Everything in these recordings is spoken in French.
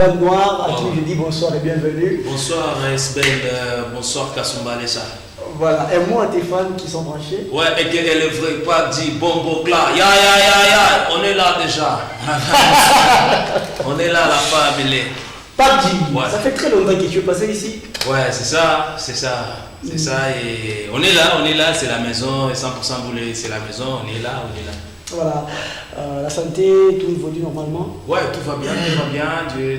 Dame Noire, à qui je dis bonsoir et bienvenue. Bonsoir Esbel, bonsoir Kasumba Lessa. Voilà, et moi tes fans qui sont branchés. Ouais, et qu'elle est vrai pas dit bon là, ya, on est là déjà. On est là la famille. PUBG, ouais. Ça fait très longtemps que tu es passé ici. Ouais, c'est ça, et on est là, c'est la maison, et 100% boulé, c'est la maison, on est là. Voilà, la santé, tout évolue normalement. Ouais, tout va bien,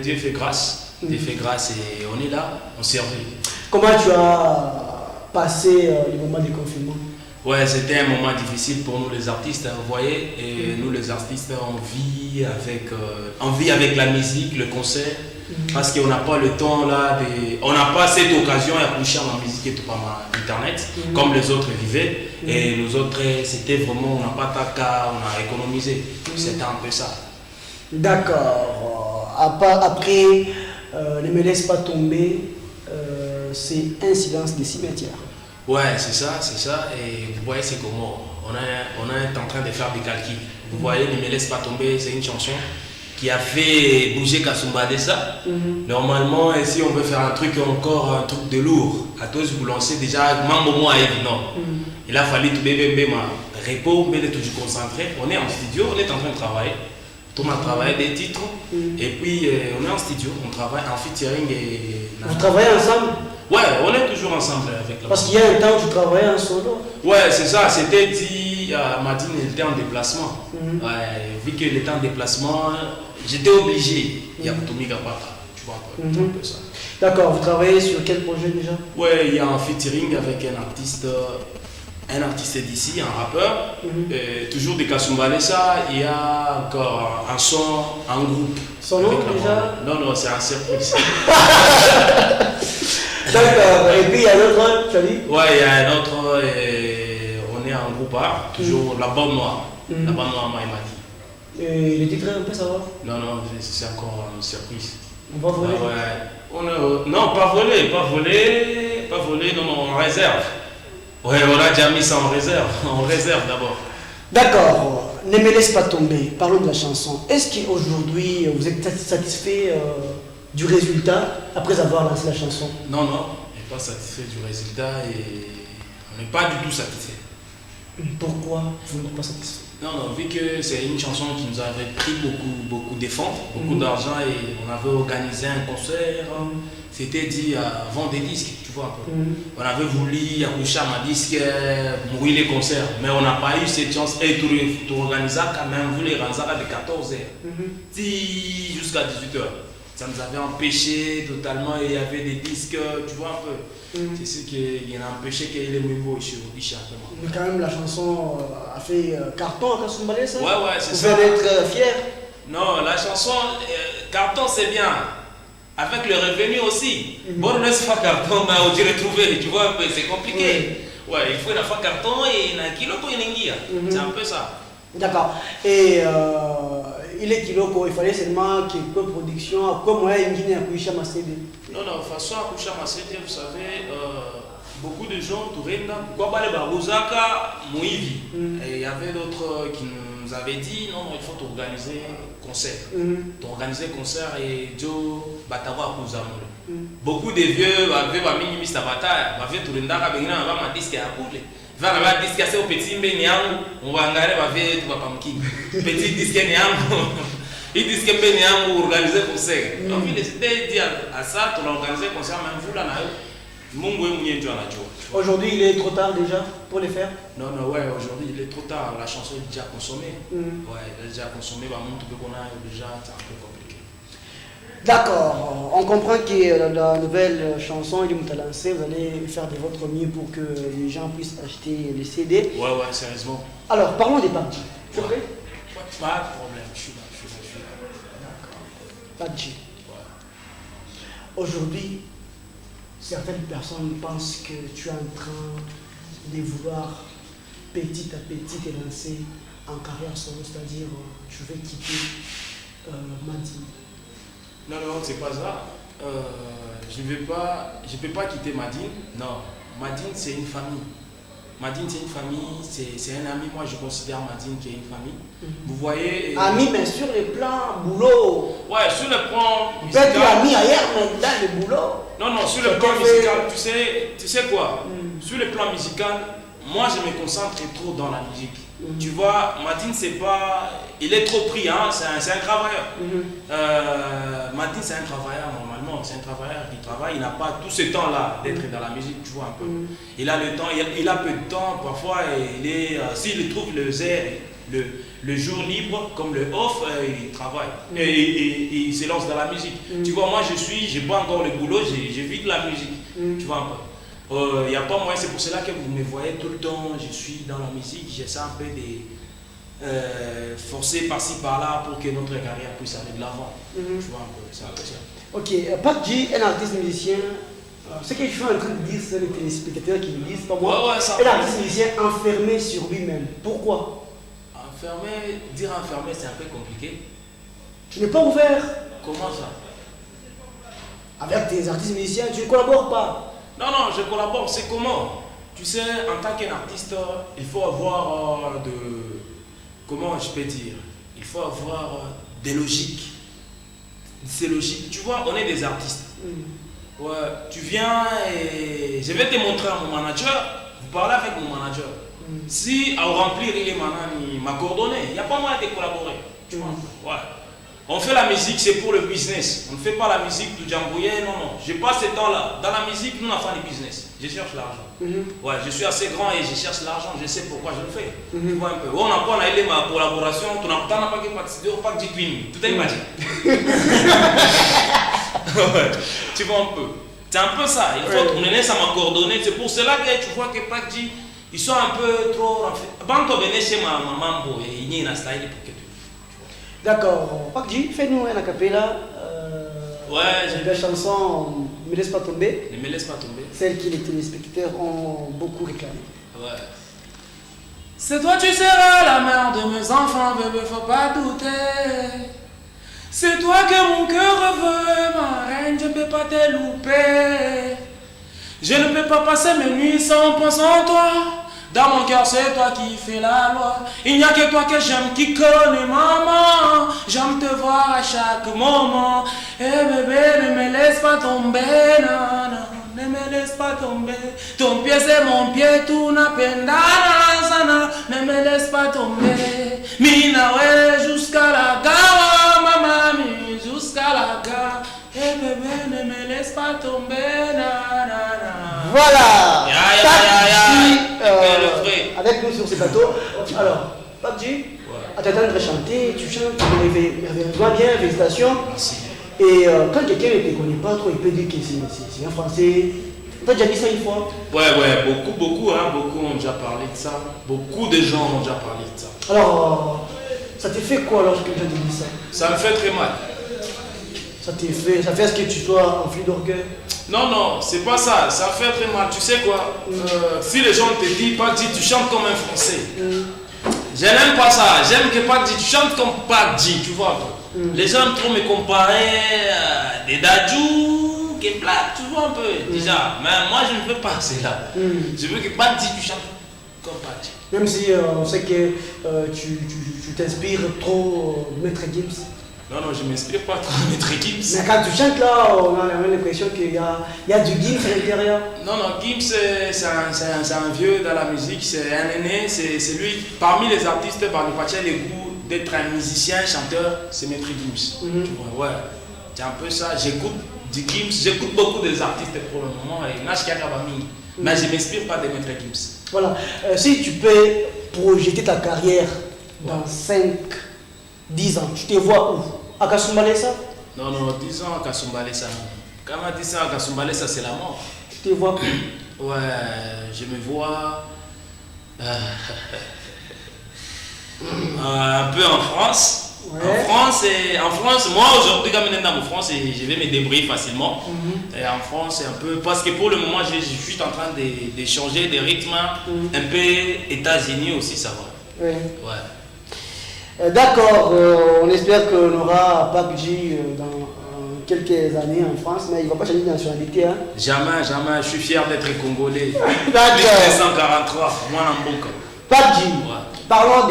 Dieu fait grâce, Dieu fait grâce et on est là, on survit. Comment tu as passé le moment du confinement? Ouais, c'était un moment difficile pour nous les artistes, vous voyez, et nous les artistes, on vit avec la musique, le concert, parce qu'on n'a pas le temps là, on n'a pas cette occasion à coucher en musique et tout par internet, comme les autres vivaient, et nous autres, c'était vraiment, on n'a pas ta cas, on a économisé, c'était un peu ça. D'accord, après, ne me laisse pas tomber, c'est un silence des cimetières. Ouais, c'est ça, et vous voyez, c'est comment on est en train de faire des calculs. Vous voyez, Ne me laisse pas tomber, c'est une chanson qui a fait bouger Kasumba Lessa. Normalement, si on veut faire un truc de lourd, à tous vous lancez déjà, Mambo moi non. Il a fallu tout bébé ma repos, mais toujours concentré. On est en studio, on est en train de travailler. Tout le monde travaille des titres, et puis on est en studio, on travaille en featuring et. Vous travaillez ensemble? Ouais, on est toujours ensemble avec la. Parce qu'il y a un temps où tu travaillais en solo. Ouais, c'est ça, c'était dit à Madine, il était en déplacement. Ouais, vu qu'il était en déplacement, j'étais obligé. Il y a Tomi Gabata, tu vois un peu ça. D'accord, vous travaillez sur quel projet déjà? Ouais, il y a un featuring avec un artiste d'ici, un rappeur. Toujours de Kasumba Lessa, il y a encore un son, un groupe. Son nom déjà? Non, c'est un surprise. D'accord, et puis il y a l'autre, tu as dit? Ouais, il y a un autre, on est en groupe A, toujours La Bonne Noire. La Bonne Noire m'a dit. Et le titre, on peut savoir? Non, c'est encore une surprise. On va voler? Non, pas voler, non, on réserve. Ouais, on a déjà mis ça en réserve d'abord. D'accord, ne me laisse pas tomber, parlons de la chanson. Est-ce qu'aujourd'hui vous êtes satisfait du résultat après avoir lancé la chanson? Non, on n'est pas satisfait du résultat et on n'est pas du tout satisfait. Pourquoi vous n'êtes pas satisfait? Non, vu que c'est une chanson qui nous avait pris beaucoup d'efforts, beaucoup d'argent et on avait organisé un concert, c'était dit à vendre des disques, tu vois un peu. On avait voulu accoucher à ma disque, mourir les concerts, mais on n'a pas eu cette chance et tout organiser quand même, on voulait rendre ça de 14h jusqu'à 18h. Ça nous avait empêché totalement et il y avait des disques, tu vois un peu. C'est ce qui a empêché qu'il y ait les mots aujourd'hui simplement. Mais quand même la chanson a fait carton à Kasumba Lessa. Ouais, c'est ça. Vous allez être fier? Non, la chanson, carton c'est bien. Avec le revenu aussi. Bon, ne laisse pas carton, mais on dirait trouver, tu vois un peu, c'est compliqué. Ouais, il faut une fois carton et un kilo pour une ingia. C'est un peu ça. D'accord. Et il est kilo, il fallait seulement qu'il y ait peu de production, comme moi, il y a un couche à ma CD. Non, de toute façon, à coucher à ma CD, vous savez, beaucoup de gens, pourquoi pas les Baruzaka, Mouivi. Et il y avait d'autres qui nous avaient dit, non, il faut organiser concert. Organiser concert et Joe Batawa Kouzamoule. Beaucoup de vieux avaient un mini-mist à bataille, avaient tout le monde avec un disque à couler. Va na disque assez au petit mbeni yangu muangalie bavye tu papa mkingi petit disque ni yangu hii disque mbeni yangu organiser concert donc il était dit à ça tu organiser concert même vous là nayo Mungu yeye mwenyewe ndio anajua. Aujourd'hui il est trop tard déjà pour les faire? Non, ouais, aujourd'hui il est trop tard, la chanson est déjà consommée. Ouais, elle est déjà consommée, bah mon tout qu'on a déjà c'est un peu compliqué. D'accord, on comprend que la nouvelle chanson est lancée, vous allez faire de votre mieux pour que les gens puissent acheter les CD. Ouais, sérieusement. Alors, parlons des PUBG. C'est vrai? Pas de problème, je suis là. D'accord. PUBG. Aujourd'hui, certaines personnes pensent que tu es en train de vouloir petit à petit te lancer en carrière solo, c'est-à-dire je vais quitter Madine. Non, c'est pas ça. Je ne peux pas quitter Madine. Non, Madine c'est une famille. Madine, c'est une famille, c'est un ami. Moi, je considère Madine qui est une famille. Vous voyez. Ami, mais sur le plan boulot. Ouais, sur le plan musical. Peut-être ami ailleurs, mais là, le boulot. Non, sur le plan musical, tu sais quoi? Sur le plan musical, moi, je me concentre trop dans la musique. Tu vois, Madine, c'est pas. Il est trop pris, hein, c'est un travailleur. Madine, c'est un travailleur, normalement, c'est un travailleur qui travaille. Il n'a pas tout ce temps-là d'être dans la musique, tu vois un peu. Il a le temps, il a peu de temps, parfois, s'il trouve le jour libre, comme le off, il travaille. Et il se lance dans la musique. Tu vois, moi, j'ai pas encore le boulot, j'ai vu de la musique, tu vois un peu. Il n'y a pas moyen, c'est pour cela que vous me voyez tout le temps, je suis dans la musique, j'essaie un peu de forcer par-ci par-là pour que notre carrière puisse aller de l'avant. Tu vois un peu, c'est un peu ça. Ok, Pak G, un artiste musicien, ce que je suis en train de dire, c'est les téléspectateurs qui me disent, pas moi, un artiste musicien enfermé sur lui-même. Pourquoi? Dire enfermé, c'est un peu compliqué. Tu n'es pas ouvert. Comment ça? Avec tes artistes musiciens, tu ne collabores pas. Non, je collabore. C'est comment? Tu sais, en tant qu'artiste, il faut avoir comment je peux dire? Il faut avoir des logiques. C'est logique. Tu vois, on est des artistes. Ouais, tu viens et je vais te montrer à mon manager. Vous parlez avec mon manager. Si à remplir il est m'a coordonné, il n'y a pas moyen de collaborer. Tu vois? Ouais. On fait la musique, c'est pour le business. On ne fait pas la musique tout jambouillé, non. Je passe ce temps-là. Dans la musique, nous, on fait du business. Je cherche l'argent. Ouais, je suis assez grand et je cherche l'argent. Je sais pourquoi je le fais. Tu vois un peu. On n'a pas aidé ma collaboration. Tu n'as pas que dit Twin. Tout est pas dit. Tu vois un peu. C'est un peu ça. Il faut tourner, ça m'a coordonné. C'est pour cela que tu vois que Pakji, ils sont un peu trop. Avant de venir chez ma maman, il y a une style pour que tu. D'accord. Pakji, fais-nous un acapella. La chanson Ne me laisse pas tomber. Ne me laisse pas tomber. Celle que les téléspectateurs ont beaucoup réclamée. Ouais. C'est toi, tu seras la mère de mes enfants, bébé, faut pas douter. C'est toi que mon cœur veut, ma reine, je ne peux pas te louper. Je ne peux pas passer mes nuits sans penser en toi. Dans mon cœur, c'est toi qui fais la loi. Il n'y a que toi que j'aime, qui connais maman. J'aime te voir à chaque moment. Eh bébé, ne me laisse pas tomber, non, ne me laisse pas tomber. Ton pied, c'est mon pied, tout n'a peine sana. Ne me laisse pas tomber. Minawe jusqu'à la gare, mamami, jusqu'à la gare. Eh bébé, ne me laisse pas tomber, nanana. Voilà. Le avec nous sur ce plateau. Alors, Pakji, à t'entendre chanter, tu chantes merveilleusement bien, félicitations. Merci. Et quand quelqu'un ne te connaît pas trop, il peut dire que c'est un Français. Tu as déjà dit ça une fois? Ouais, beaucoup ont déjà parlé de ça. Beaucoup de gens ont déjà parlé de ça. Alors, ça te fait quoi lorsque quelqu'un te dit ça? Ça me fait très mal. Ça fait ce que tu sois enflé d'orgueil? Non, c'est pas ça. Ça fait très mal. Tu sais quoi? Si les gens te disent, Pakji, tu chantes comme un Français. Je n'aime pas ça. J'aime que Pakji, tu chantes comme Pakji, tu vois. Les gens trop me comparer à des Dadju, qui blaguent, tu vois un peu. Déjà, mais moi je ne veux pas cela. Je veux que Pakji, tu chantes comme Pakji. Même si on sait que tu t'inspires trop Maître Gims. Non, je ne m'inspire pas trop de Maître Gims. Mais quand tu chantes là, on a l'impression qu'il y a du Gims à l'intérieur. Non, Gims, c'est un vieux dans la musique, c'est un aîné, c'est lui, parmi les artistes, parmi les goûts d'être un musicien, chanteur, c'est Maître Gims. Tu vois, ouais, c'est un peu ça. J'écoute du Gims, j'écoute beaucoup des artistes pour le moment, et mais je ne m'inspire pas de Maître Gims. Voilà, si tu peux projeter ta carrière dans 5-10 ans, tu te vois où? À Kasumbalesa? Non, 10 ans à Kasumbalesa. Quand on a 10 ans à Kasumbalesa, c'est la mort. Tu te vois où? Ouais, je me vois un peu en France. Ouais. En France, moi aujourd'hui, quand je suis en France, je vais me débrouiller facilement. Et en France, c'est un peu. Parce que pour le moment, je suis en train de changer de rythme. Un peu États-Unis aussi, ça va. Ouais. Ouais. D'accord, on espère qu'on aura Pakji dans quelques années en France, mais il ne va pas changer de nationalité. Hein. Jamais, jamais. Je suis fier d'être congolais. D'accord. 1943, moi en Mboka. Padji, Ouais. parlons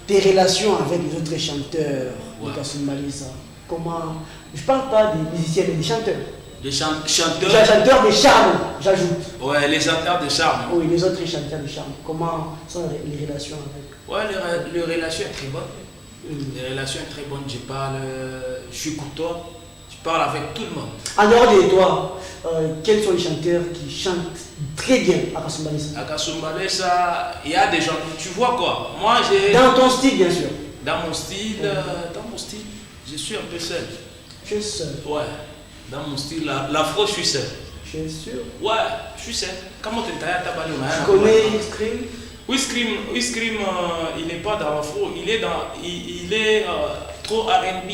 des relations avec les autres chanteurs Ouais. de Kasumbalesa. Comment. Je ne parle pas des musiciens, mais des chanteurs. Les Les chanteurs. chanteurs de charme, j'ajoute. Ouais, les chanteurs de charme. Oui, les autres chanteurs de charme. Comment sont les relations avec? Ouais, les relations sont très bonnes. Les relations sont très bonnes. Je suis courtois. Je parle avec tout le monde. En dehors de toi, quels sont les chanteurs qui chantent très bien à Kasumbalesa? À Kasumbalesa, il y a des gens. Tu vois quoi? Moi, j'ai. Dans ton style, bien sûr. Dans mon style, je suis un peu seul. Je suis seul. Ouais. Dans mon style, l'afro, je suis seul. Je suis sûr. Ouais, je suis seul. Comment tu Tu connais Scream? Oui, Scream, il n'est pas dans l'afro, il est trop R&B.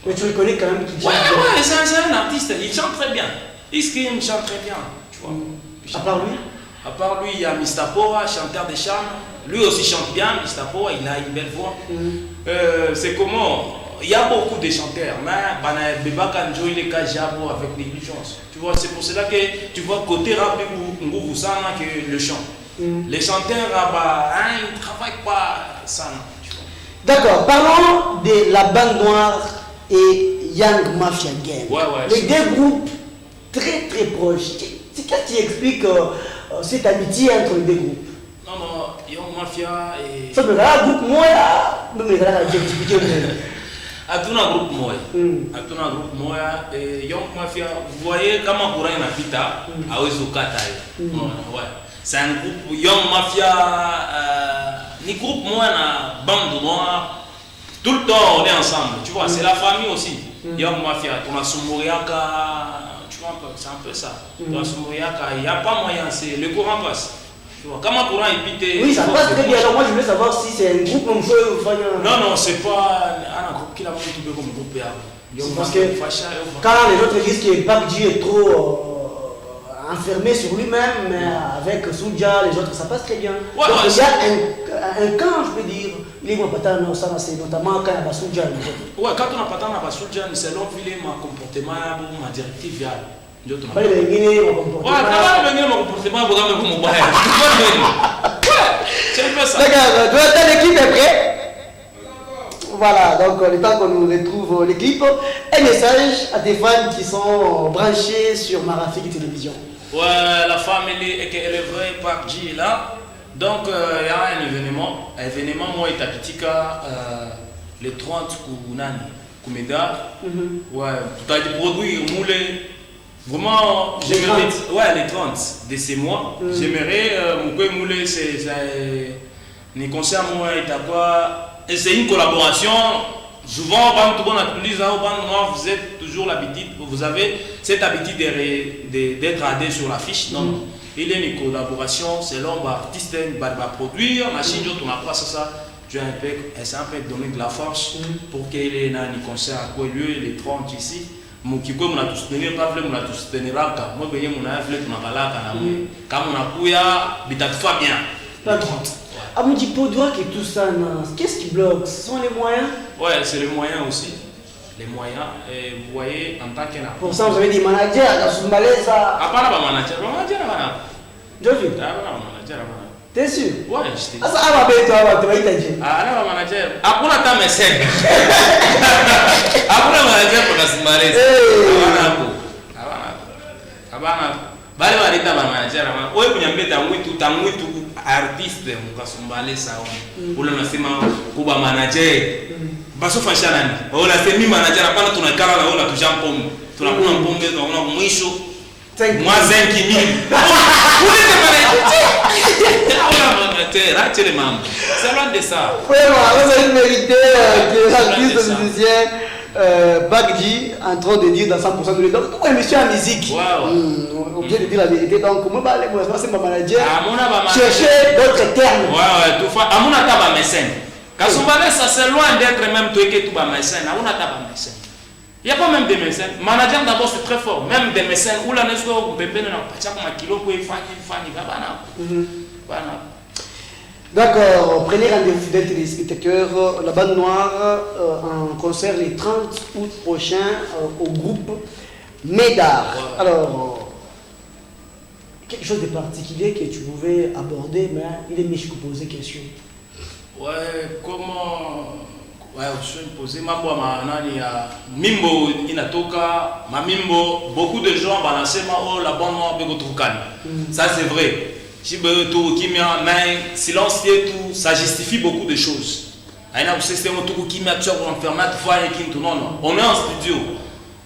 Mais tu le connais quand même qui chante Ouais, bien. c'est un artiste, il chante très bien. Scream chante très bien, tu vois. À part lui? À part lui, il y a Mr. chanteur de charme. Lui aussi chante bien, Mr. Poa, il a une belle voix. C'est comment? Il y a beaucoup de chanteurs, mais Beba Kanjo, il est Kajabo avec négligence. Tu vois, c'est pour cela que tu vois côté rap, vous sana que le chant. Les chanteurs, ils ne travaillent pas ça. D'accord, parlons de la bande noire et Young Mafia Gang. Ouais, les deux groupes très très proches. Qu'est-ce qui explique cette amitié entre les deux groupes? Non, Young Mafia et. Ça me regarde groupe moi là, me regarde expliquer. À tout un groupe moi, et Young Mafia, vous voyez comment on a pita à Ozokata. Ouais. C'est un groupe Young Mafia, ni groupe moi, na bande noire. Tout le temps on est ensemble, tu vois, c'est la famille aussi. Young Mafia, on a Sumuriaka, tu vois, c'est un peu ça. On a Sumuriaka, il n'y a pas moyen, c'est le courant passe. Tu vois, comment le courant est pité. Oui, ça passe très bien. Alors moi je voulais savoir si c'est un groupe comme ça. Non, c'est pas un groupe qui l'a tout comme groupe. Parce que quand les autres disent que Bakji est trop enfermé sur lui-même, mais avec Soudja, les autres, ça passe très bien. Ouais, donc, il y a un camp, je peux dire. Il est notamment quand il y a Soudja. Ouais, quand on a pas tant Soudja, c'est l'homme filé mon comportement, ma directive. Pas les béguinés, mon comportement. Ouais, quand les mon comportement, vous avez comme ouais, c'est un peu ça. D'accord, l'équipe est prête. Voilà, donc le temps qu'on nous retrouve l'équipe, un message à des fans qui sont branchés sur Marafiki Télévision. Ouais, la famille est vraie Bakji là. Donc il y a un événement moi et Tapitika le 30 Kounani, Koumeda. Ouais, tu as des produits moulés. Vraiment, j'aimerais. Ouais, les 30 de ces mois. J'aimerais mon moulé, c'est les concerts moi et quoi. Et c'est une collaboration. Souvent, vous êtes toujours l'habitude, vous avez cette habitude d'être adhéré sur l'affiche. Non, il y a une collaboration, c'est l'homme artiste qui va produire, machine, tu n'as pas ça. Tu as un peu, c'est un peu donner de la force pour qu'il y ait un concert à quoi lieu, les 30 ici. Mon qui comme on a tous soutenir, pas vrai, on a tous soutenir là. Moi, je vais mon affaire, on a là, quand on a couillé, mais t'as fait bien. Les 30. Ah, mon dit Podoua qui est tout ça, qu'est-ce qui bloque? Ce sont les moyens? Ouais, c'est les moyens aussi. Les moyens, et vous voyez, en tant qu'un. Pour ça, vous avez des managers, à Kasumbalesa. Ah, pas là, manager, là. Jovi. Ah, là, manager, là. T'es sûr? Ouais, j'étais. Ah, ça va bien, toi, tu vas y t'aider. Ah, là, manager. Ah, pour la table, mais c'est. Ah, pour la manager, pour Kasumbalesa. Baleta ba manager ama oye kunyambeta mwitu artiste Kasumbalesa ule unasema kuba manager baso fasha nani wala semi manager hapana tunakala na wala tujampombe tunakuna mpombe tunaona mwisho mwa 5000 ule manager achele mambo c'est loin de ça vraiment vous avez mérité que l'artiste musicien Bakji en train de dire dans 100% de l'état. Pourquoi monsieur en musique? Obligé de dire la vérité. Donc, moi, c'est ma manager. Chercher d'autres termes. Ouais, tout fa. Amuna taba mécène. Kasumbalesa, c'est loin d'être même toi qui tu vas mécène. Amuna taba mécène. Il n'y a pas même des mécènes. Manager d'abord c'est très fort. Même des mécènes. Où la neige ou bébé n'a pas de kilo pour faire. D'accord, prenez rendez-vous fidèles téléspectateurs, la bande noire en concert les 30 août prochain au groupe Médard. Ouais. Alors, quelque chose de particulier que tu pouvais aborder, mais il est mieux que poser question. Ouais, comment. Ouais, je vais poser ma boîte, ma Mimbo, Inatoka, ma Mimbo, beaucoup de gens balancent la bande noire de Ça c'est vrai. Si tout qui mais silence et tout, ça justifie beaucoup de choses. On est en studio.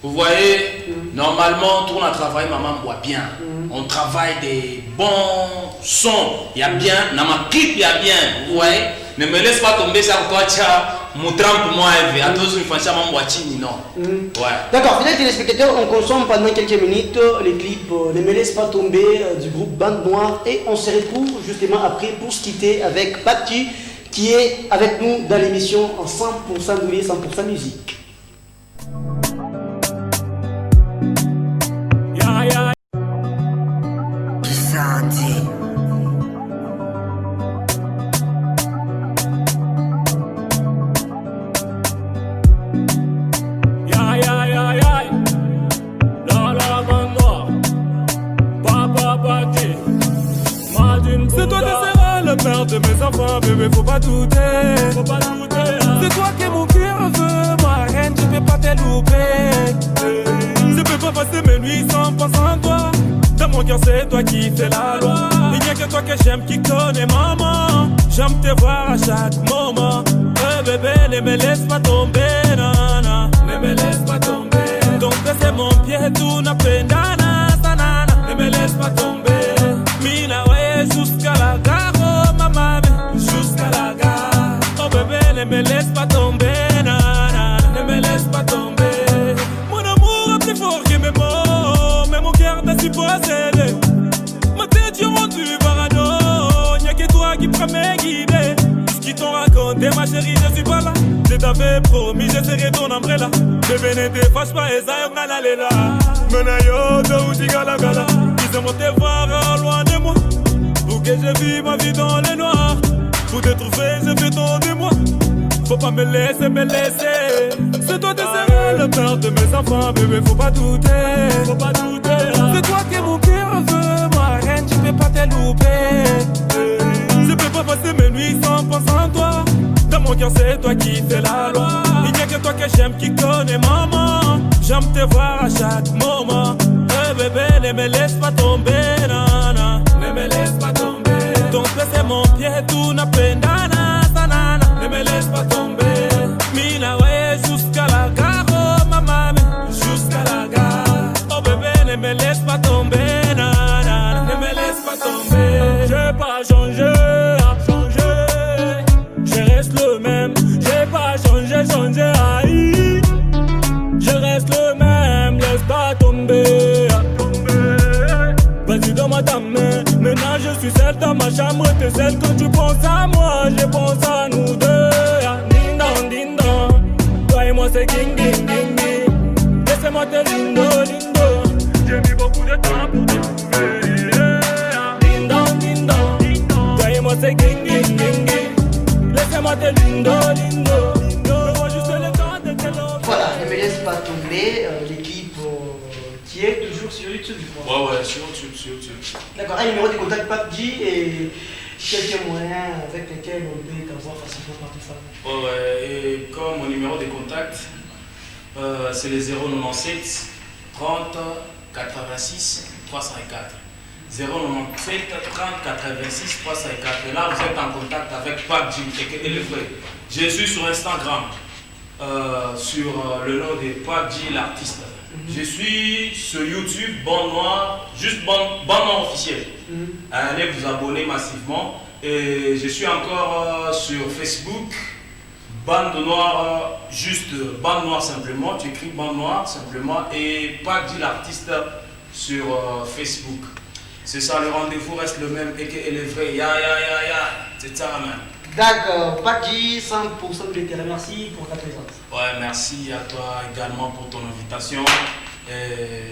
Vous voyez, normalement, tout on a travaillé, maman boit bien. On travaille des bons sons, il y a bien, dans ma clip il y a bien. Vous voyez, ne me laisse pas tomber ça pour toi, mon trempe moi, à tous une fois ça m'a boitini, non. Ouais. D'accord, fidèles téléspectateurs, on consomme pendant quelques minutes les clips Ne me laisse pas tomber du groupe Bande Noire et on se retrouve justement après pour se quitter avec Patti qui est avec nous dans l'émission 100% douillet, 100% musique. C'est toi qui seras le père de mes enfants, bébé, faut pas douter. C'est toi que mon cœur veut, ma reine, je peux pas te louper. Je peux pas passer mes nuits sans penser à toi. Dans mon cœur, c'est toi qui fais la loi. Il n'y a que toi que j'aime, qui connais maman. J'aime te voir à chaque moment. Bébé, ne me laisse pas tomber, nana. Ne me laisse pas tomber. Donc c'est mon pied, tout n'a pas nana, nana. Ne me laisse pas tomber. Mina ouais, jusqu'à la gare, oh maman, jusqu'à la gare. Oh bébé, ne me laisse pas tomber, nana. Ne me laisse pas tomber. Mon amour est plus fort que mes mots, mais mon cœur t'a si possédé. Ma tête est rendue parano, y'a que toi qui pourras me guider. Ce qu'ils t'ont raconté, ma chérie, je suis pas là. Je t'avais promis, je serai ton umbrella. Bébé, ne te fâche pas, et ça y est, on a l'aléla. Menayo, de où tu gala gala. Ils aiment te voir loin de moi. Pour que je vive ma vie dans les noirs. Pour te trouver, je fais tant de moi. Faut pas me laisser, me laisser. C'est toi qui seras le père de mes enfants, bébé, faut pas douter. Faut pas douter. C'est toi que mon cœur veut, ma reine, je peux pas te louper. Je peux pas passer mes nuits sans penser à toi. Dans mon cœur, c'est toi qui fais la loi. Il n'y a que toi que j'aime, qui connais maman. J'aime te voir à chaque moment. Bébé, ne me laisse pas tomber, nana. Ne me laisse pas tomber. Ton pied c'est mon pied, tout n'a pas nana, nana. Ne me laisse pas tomber. Mina ouais, jusqu'à la gare, oh maman, jusqu'à la gare. Oh bébé, ne me laisse pas tomber, nana. Ne me laisse pas tomber. J'ai pas changé, je reste le même. J'ai pas changé, aïe. Je reste le même, laisse pas tomber. Vas-y, donne-moi ta main. Maintenant je suis seul dans ma chambre. T'es celle que tu penses à moi, je pense à nous deux. Ding dong. Toi et moi c'est ging ging ging ging. Laissez-moi te lindo lindo. J'ai mis beaucoup de temps pour te trouver. Ding dong. Toi et moi c'est ging ging ging ging. Laissez-moi te lindo lindo. Donne-moi juste le temps de te l'offrir. Voilà, ne me laisse pas tomber, l'équipe qui est toujours sur YouTube, je crois. Ouais, sur YouTube. D'accord, un numéro de contact PUBG et quelques moyens avec lesquels on peut t'avoir facilement par téléphone. Ouais, et comme mon numéro de contact, c'est le 097 30 86 304. 097 30 86 304. Et là, vous êtes en contact avec PUBG et le vrai. Je suis sur Instagram, sur le nom de PUBG l'artiste. Je suis sur YouTube, Bande Noire, juste Bande Noire officielle. Allez vous abonner massivement. Et je suis encore sur Facebook, Bande Noire, juste Bande Noire simplement. Tu écris Bande Noire simplement et PUBG l'artiste sur Facebook. C'est ça, le rendez-vous reste le même et que le vrai. Ya. C'est ça, man. D'accord, Patti, 100% de terrain, merci pour ta présence. Ouais, merci à toi également pour ton invitation.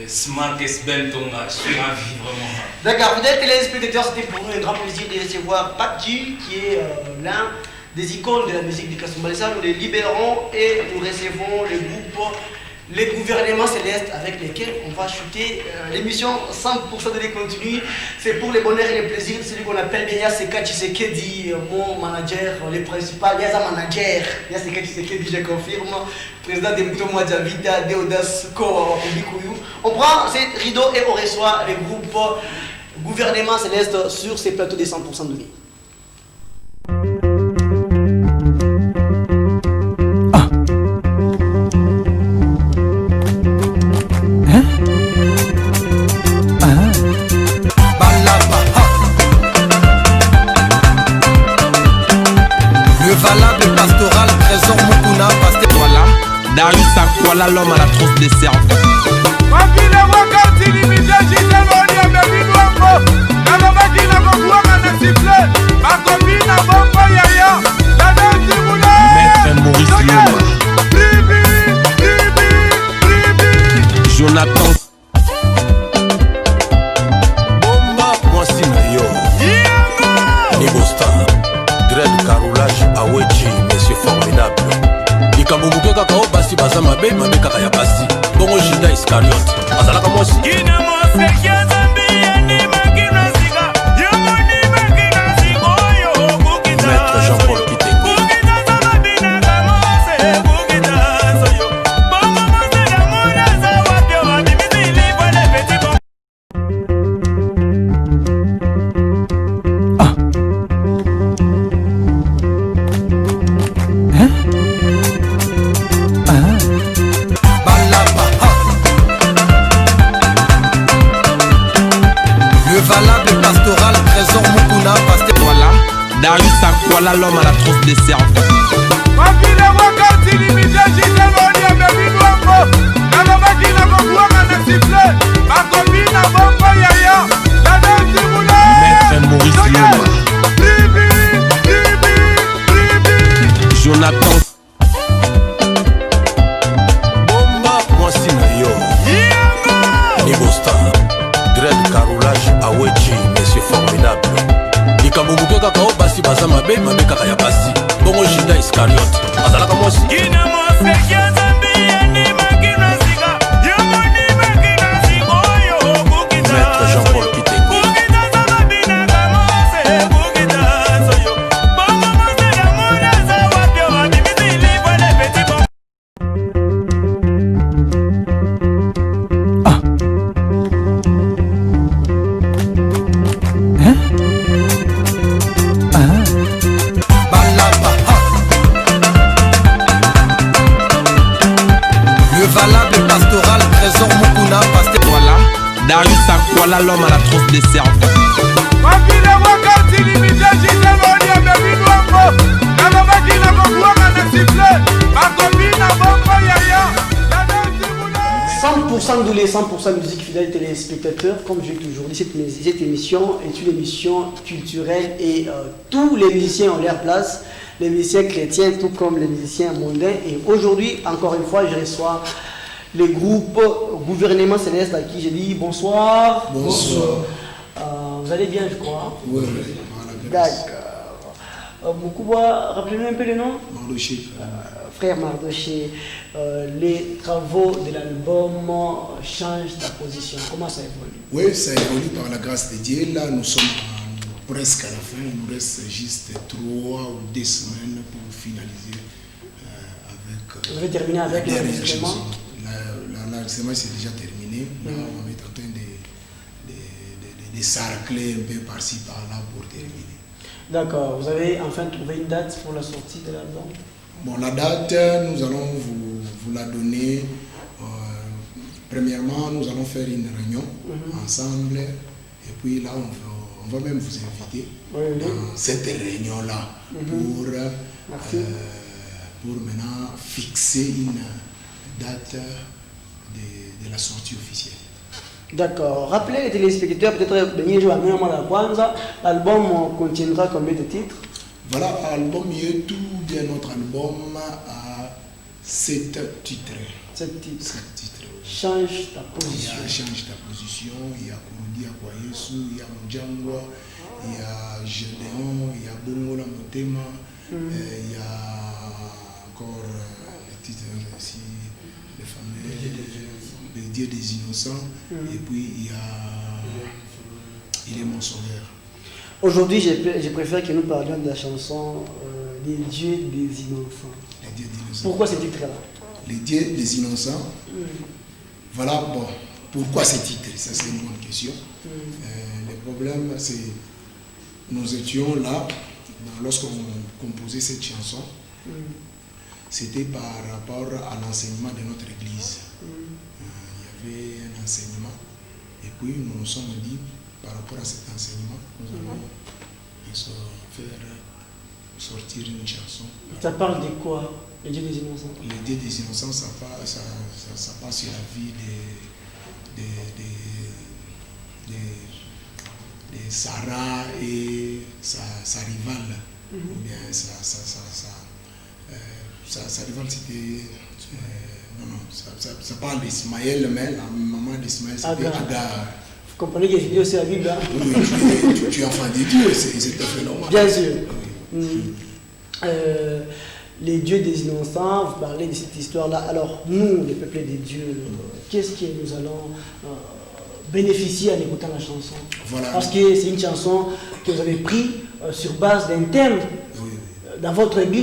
Smart Ben Tonga, je suis ravi vraiment. D'accord, fidèles téléspectateurs, c'était pour nous un grand plaisir de recevoir Pakji, qui est l'un des icônes de la musique du Kasumbalesa. Nous les libérons et nous recevons le groupe Les Gouvernements Célestes avec lesquels on va shooter l'émission 100% de les contenus. C'est pour le bonheur et le plaisir de celui qu'on appelle bien Yaseka Tshisekedi, mon manager, le principal, Yaza manager, Yaseka Tshisekedi, je confirme, président de Mouto Mouadjavida, Deodas Ko, on prend ces rideaux et on reçoit le groupe Gouvernements Célestes sur ces plateaux des 100% de vie. Valable pastoral, trésor Mukuna, pasteur. Voilà, Darius Akwala, l'homme à la trousse des cerveaux. Maître Maurice Loma, Jonathan Bomba, moi Sinayo Nibosta, Dread Carolage, Awechi, monsieur formidable. Ikambubuke kakao basi baza mabe mabe kaka ya basi. Bongo Judas Iscariot, azalaka mosi. Maître Jean-Paul Kiteko. Valable pastoral, trésor Mukuna, pasteur. Voilà, Darius Akwala, l'homme à la trousse des cerveaux. Maître Maurice Loma, Jonathan Bomba, moi Sinayo Nibosta, Dread Carolage, Awechi, monsieur formidable. Ikambubuke kakao basi baza mabe mabe kaka ya basi. Bongo Judas Iscariot, azalaka mosi. Maître Jean-Paul Kiteko. Valable pastoral, trésor Mukuna, pasteur. Voilà, Darius Akwala, l'homme à la trousse des cerveaux. De les 100% musique fidèle téléspectateurs, comme j'ai toujours dit, cette émission est une émission culturelle et tous les musiciens ont leur place, les musiciens chrétiens tout comme les musiciens mondains. Et aujourd'hui, encore une fois, je reçois le groupe Gouvernements Célestes à qui j'ai dit bonsoir. Bonsoir. Vous allez bien, je crois. Oui, d'accord. Rappelez-nous un peu le nom. Mardoché. Frère Mardoché, les travaux de l'album changent ta position. Comment ça évolue? Oui, ça évolue par la grâce de Dieu. Là, nous sommes presque à la fin. Il nous reste juste 3 ou 2 semaines pour finaliser avec... Vous avez terminé avec l'enregistrement? L'enregistrement, c'est déjà terminé. Là, on est en train de sarcler un peu par-ci, par-là pour terminer. D'accord. Vous avez enfin trouvé une date pour la sortie de l'album? Bon, la date, nous allons vous la donner. Premièrement, nous allons faire une réunion ensemble. Et puis là, on va même vous inviter dans cette réunion-là pour maintenant fixer une date de la sortie officielle. D'accord. Rappelez les téléspectateurs, peut-être l'album contiendra combien de titres? Voilà, l'album Yetu, bien notre album a 7 titres. 7 titres. 7 titres. Change ta Il y position. a Change ta position, il y a Kurudia Kwayesu, il y a Mujangwa, il y a Gédéon, il y a Bongola Motema, il y a encore les titres ici, les fameux les dieux des innocents, et puis il est mon sauveur. Aujourd'hui, je préfère que nous parlions de la chanson Les dieux des innocents. Les dieux des innocents. Pourquoi ce titre-là? Les dieux des innocents. Voilà, bon, pourquoi ce titre? Ça, c'est une bonne question. Le problème, c'est nous étions là, lorsqu'on composait cette chanson, c'était par rapport à l'enseignement de notre église. Il y avait un enseignement, et puis nous nous sommes dit, par rapport à cet enseignement, nous allons faire sortir une chanson. Ça parle de quoi, les dieux des innocents? Les dieux des innocents, ça passe sur la vie de Sarah et sa rivale. Ou bien sa rivale, c'était... ça parle d'Ismaël, mais la maman d'Ismaël, c'était Agar. Vous comprenez que j'ai aussi la Bible, hein? Oui, tu es enfant de Dieu, c'est tout à fait normal. Bien sûr. Les dieux des innocents, vous parlez de cette histoire-là. Alors, nous, les peuples des dieux, qu'est-ce que nous allons bénéficier en écoutant la chanson? Voilà. Parce que c'est une chanson que vous avez prise sur base d'un thème dans votre église.